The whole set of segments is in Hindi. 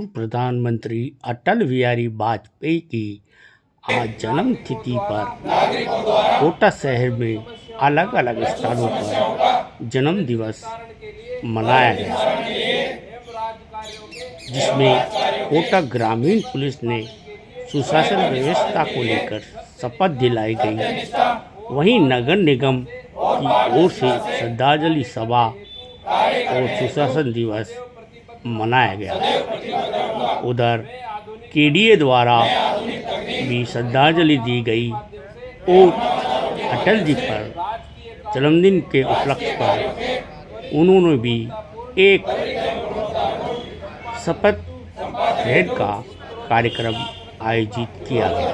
प्रधानमंत्री अटल बिहारी वाजपेयी की आज जन्म तिथि पर कोटा शहर में अलग अलग स्थानों पर जन्म दिवस मनाया गया, जिसमें कोटा ग्रामीण पुलिस ने सुशासन व्यवस्था को लेकर शपथ दिलाई गई। वहीं नगर निगम की ओर से श्रद्धांजलि सभा और सुशासन दिवस मनाया गया। उधर केडीए द्वारा भी श्रद्धांजलि दी गई और अटल जी पर जन्मदिन के उपलक्ष्य पर उन्होंने भी एक शपथ ग्रहण का कार्यक्रम आयोजित किया गया।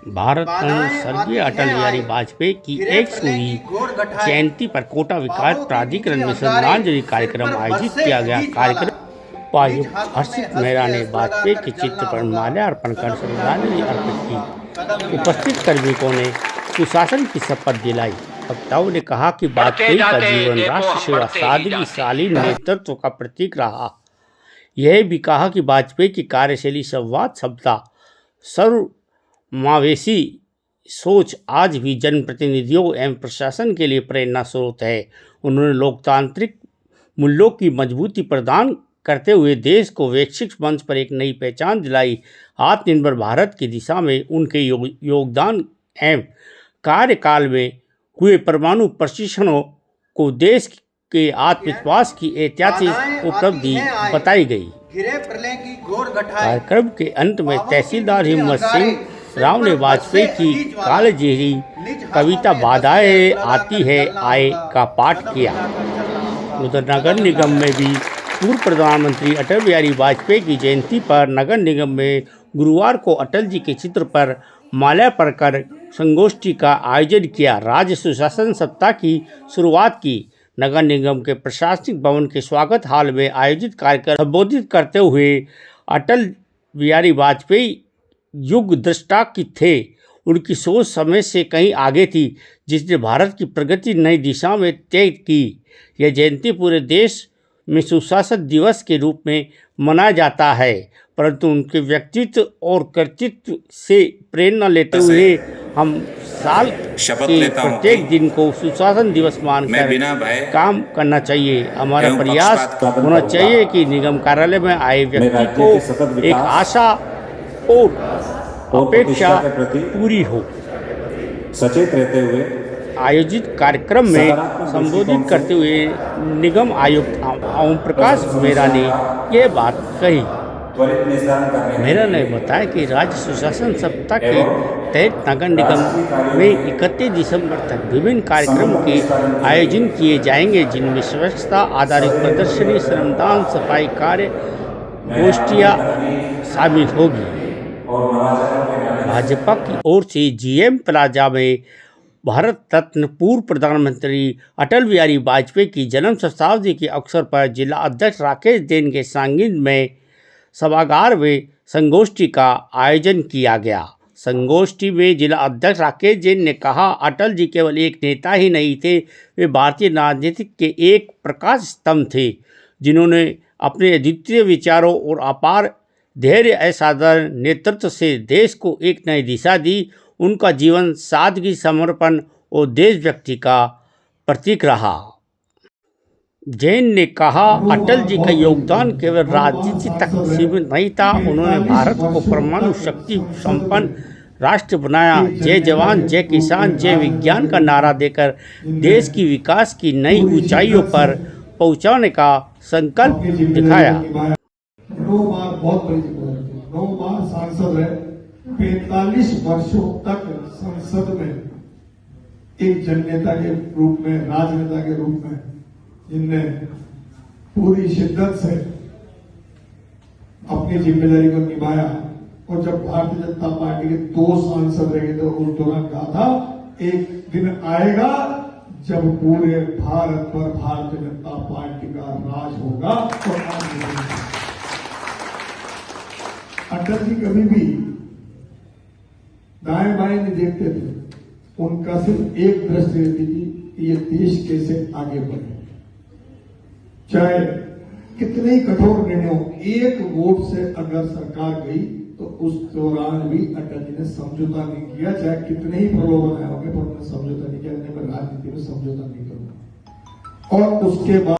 भारत रत्न स्वर्गीय अटल बिहारी वाजपेयी की 100वीं जयंती पर कोटा विकास प्राधिकरण में श्रद्धांजलि कार्यक्रम आयोजित किया गया। कार्यक्रम उपायुक्त हर्षित मेहरा ने वाजपेयी के चित्र पर माल्यार्पण कर श्रद्धांजलि अर्पित की। उपस्थित कार्मिकों ने सुशासन की शपथ दिलाई। वक्ताओं ने कहा कि वाजपेयी का जीवन राष्ट्र सेवा, सादगी, शालीन नेतृत्व का प्रतीक रहा। यह भी कहा कि वाजपेयी की कार्यशैली, संवाद क्षमता, सर्वसमावेशी सोच आज भी जनप्रतिनिधियों एवं प्रशासन के लिए प्रेरणा स्रोत है। उन्होंने लोकतांत्रिक मूल्यों की मजबूती प्रदान करते हुए देश को वैश्विक मंच पर एक नई पहचान दिलाई। आत्मनिर्भर भारत की दिशा में उनके योगदान एवं कार्यकाल में हुए परमाणु परीक्षणों को देश के आत्मविश्वास की ऐतिहासिक उपलब्धि बताई गई। कार्यक्रम के अंत में तहसीलदार हिम्मत सिंह राव ने वाजपेयी की कालजयी कविता बाधाएं आती है आए का पाठ किया। उधर नगर निगम में भी पूर्व प्रधानमंत्री अटल बिहारी वाजपेयी की जयंती पर नगर निगम में गुरुवार को अटल जी के चित्र पर माल्यार्पण कर संगोष्ठी का आयोजन किया। राज्य सुशासन सप्ताह की शुरुआत की। नगर निगम के प्रशासनिक भवन के स्वागत हॉल में आयोजित कार्यक्रम संबोधित करते हुए अटल बिहारी वाजपेयी युग दृष्टा की थे। उनकी सोच समय से कहीं आगे थी, जिसने भारत की प्रगति नई दिशा में तय की। यह जयंती पूरे देश में सुशासन दिवस के रूप में मनाया जाता है, परंतु उनके व्यक्तित्व और कर्तृत्व से प्रेरणा लेते हुए हम साल के प्रत्येक दिन को सुशासन दिवस मानकर काम करना चाहिए। हमारा प्रयास होना चाहिए कि निगम कार्यालय में आए व्यक्ति को एक आशा और अपेक्षा पूरी हो। सचेत रहते हुए आयोजित कार्यक्रम में संबोधित करते हुए निगम आयुक्त ओम प्रकाश मेहरा ने यह बात कही। मेहरा ने बताया कि राज्य सुशासन सप्ताह के तहत नगर निगम में 31 दिसंबर तक विभिन्न कार्यक्रमों के आयोजन किए जाएंगे, जिनमें स्वच्छता आधारित प्रदर्शनी, श्रमदान, सफाई कार्य गोष्ठियाँ शामिल होगी। भाजपा की ओर से जीएम प्लाजा में भारत रत्न पूर्व प्रधानमंत्री अटल बिहारी वाजपेयी की जन्म शताब्दी के अवसर पर जिला अध्यक्ष राकेश जैन के सांगिध्य में सभागार में संगोष्ठी का आयोजन किया गया। संगोष्ठी में जिला अध्यक्ष राकेश जैन ने कहा, अटल जी केवल एक नेता ही नहीं थे, वे भारतीय राजनीति के एक प्रकाश स्तंभ थे, जिन्होंने अपने अद्वितीय विचारों और अपार धैर्य असाधारण नेतृत्व से देश को एक नई दिशा दी। उनका जीवन सादगी, समर्पण और देशभक्ति का प्रतीक रहा। जैन ने कहा, अटल जी का योगदान केवल राजनीति तक सीमित नहीं था। उन्होंने भारत को परमाणु शक्ति संपन्न राष्ट्र बनाया। जय जवान, जय किसान, जय विज्ञान का नारा देकर देश की विकास की नई ऊंचाइयों पर पहुंचाने का संकल्प दिखाया। 9 बार सांसद है, 45 वर्षों तक संसद में एक जननेता के रूप में, राजनेता के रूप में जिनने पूरी शिद्दत से अपनी जिम्मेदारी को निभाया। और जब भारतीय जनता पार्टी के 2 सांसद रहे तो उस दौरान कहा था, एक दिन आएगा जब पूरे भारत पर भारतीय जनता पार्टी का राज होगा। तो अटल जी कभी भी दाएं बाएं नहीं देखते थे। उनका सिर्फ एक दृष्टि रहती थी कि ये देश कैसे आगे बढ़े। चाहे कितने ही कठोर निर्णयों, एक वोट से अगर सरकार गई तो उस दौरान भी अटल जी ने समझौता नहीं किया, चाहे कितने ही प्रलोभन आए होंगे, पर उन्होंने समझौता नहीं किया। मैं राजनीति में समझौता नहीं करूंगा। और उसके बाद